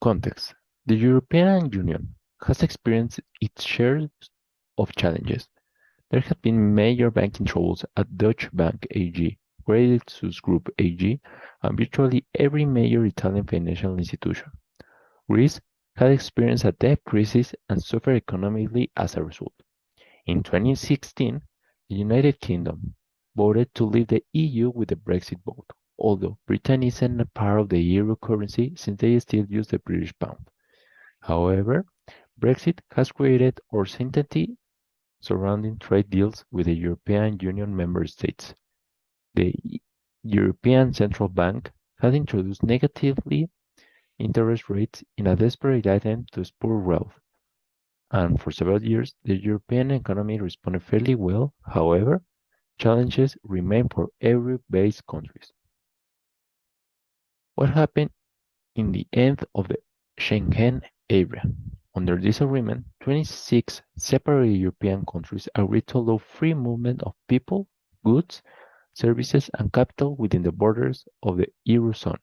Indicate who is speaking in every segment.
Speaker 1: Context: the European Union has experienced its share of challenges. There have been major banking troubles at Deutsche Bank AG, Credit Suisse Group AG, and virtually every major Italian financial institution. Greece had experienced a debt crisis and suffered economically as a result. In 2016, the United Kingdom voted to leave the EU with the Brexit vote, although Britain isn't a part of the euro currency since they still use the British pound. However, Brexit has created uncertainty surrounding trade deals with the European Union member states. The European Central Bank has introduced negatively interest rates in a desperate attempt to spur growth, and for several years the European economy responded fairly well. However, challenges remain for euro-based countries. What happened in the end of the Schengen area? Under this agreement, 26 separate European countries agreed to allow free movement of people, goods, services, and capital within the borders of the Eurozone.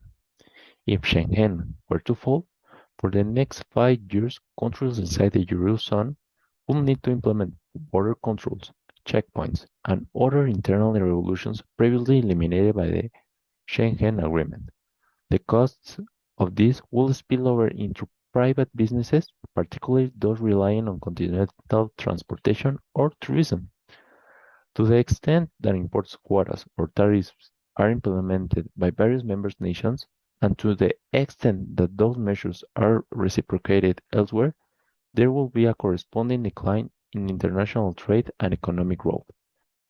Speaker 1: If Schengen were to fall, for the next 5 years, countries inside the Eurozone will need to implement border controls, checkpoints, and other internal regulations previously eliminated by the Schengen Agreement. The costs of this will spill over into private businesses, particularly those relying on continental transportation or tourism. To the extent that imports quotas or tariffs are implemented by various member nations, and to the extent that those measures are reciprocated elsewhere, there will be a corresponding decline in international trade and economic growth.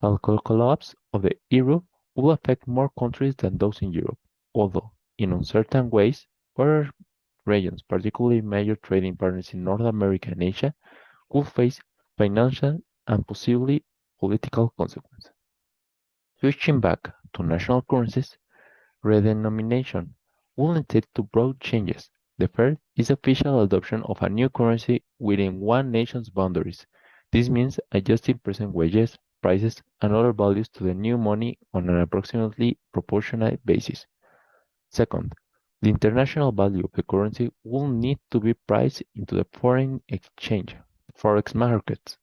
Speaker 1: A collapse of the euro will affect more countries than those in Europe, although, in uncertain ways, other regions, particularly major trading partners in North America and Asia, could face financial and possibly political consequences. Switching back to national currencies, redenomination will entail two broad changes. The first is official adoption of a new currency within one nation's boundaries. This means adjusting present wages, prices, and other values to the new money on an approximately proportional basis. Second, the international value of the currency will need to be priced into the foreign exchange forex markets.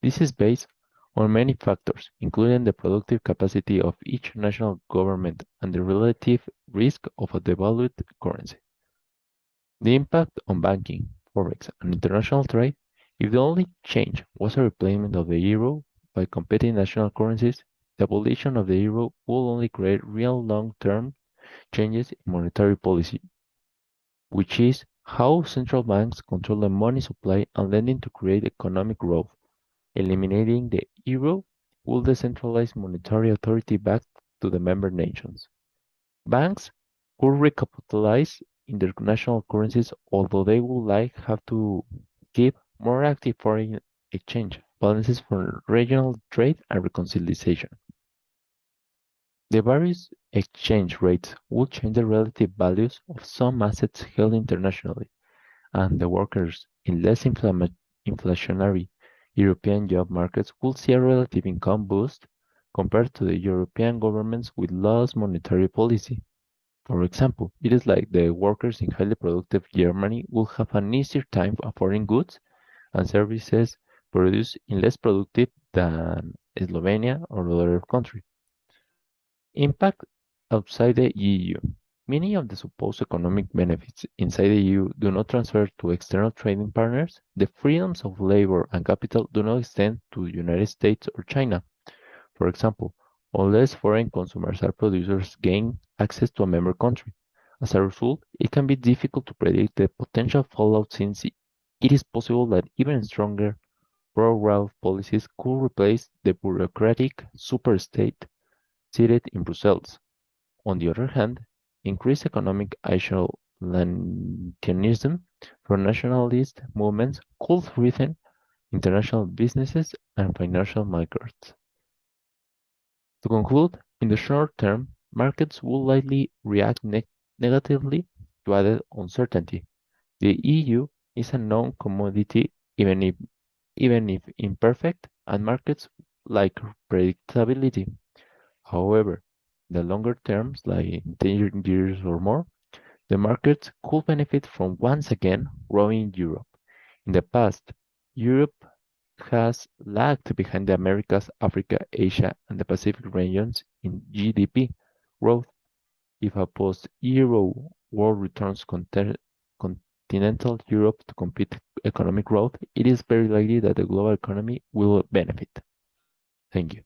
Speaker 1: This is based on many factors, including the productive capacity of each national government and the relative risk of a devalued currency. The impact on banking, forex, and international trade: if the only change was a replacement of the euro by competing national currencies, the abolition of the euro will only create real long-term changes in monetary policy, which is how central banks control the money supply and lending to create economic growth. Eliminating the euro will decentralize monetary authority back to the member nations. Banks could recapitalize in their national currencies, although they would have to keep more active foreign exchange balances for regional trade and reconciliation. The various exchange rates will change the relative values of some assets held internationally, and the workers in less inflationary European job markets will see a relative income boost compared to the European governments with loose monetary policy. For example, it is like the workers in highly productive Germany will have an easier time affording goods and services produced in less productive than Slovenia or other country. Impact outside the EU. Many of the supposed economic benefits inside the EU do not transfer to external trading partners. The freedoms of labor and capital do not extend to the United States or China. For example, unless foreign consumers or producers gain access to a member country. As a result, it can be difficult to predict the potential fallout since it is possible that even stronger pro-growth policies could replace the bureaucratic superstate seated in Brussels. On the other hand, increased economic isolationism from nationalist movements could threaten international businesses and financial markets. To conclude, in the short term, markets will likely react negatively to added uncertainty. The EU is a known commodity, even if imperfect, and markets like predictability. However, the longer terms, like 10 years or more, The market could benefit from once again growing Europe. In the past, Europe has lagged behind the Americas, Africa, Asia, and the Pacific regions in GDP growth. If a post-euro world returns continental Europe to compete economic growth, it is very likely that the global economy will benefit. Thank you.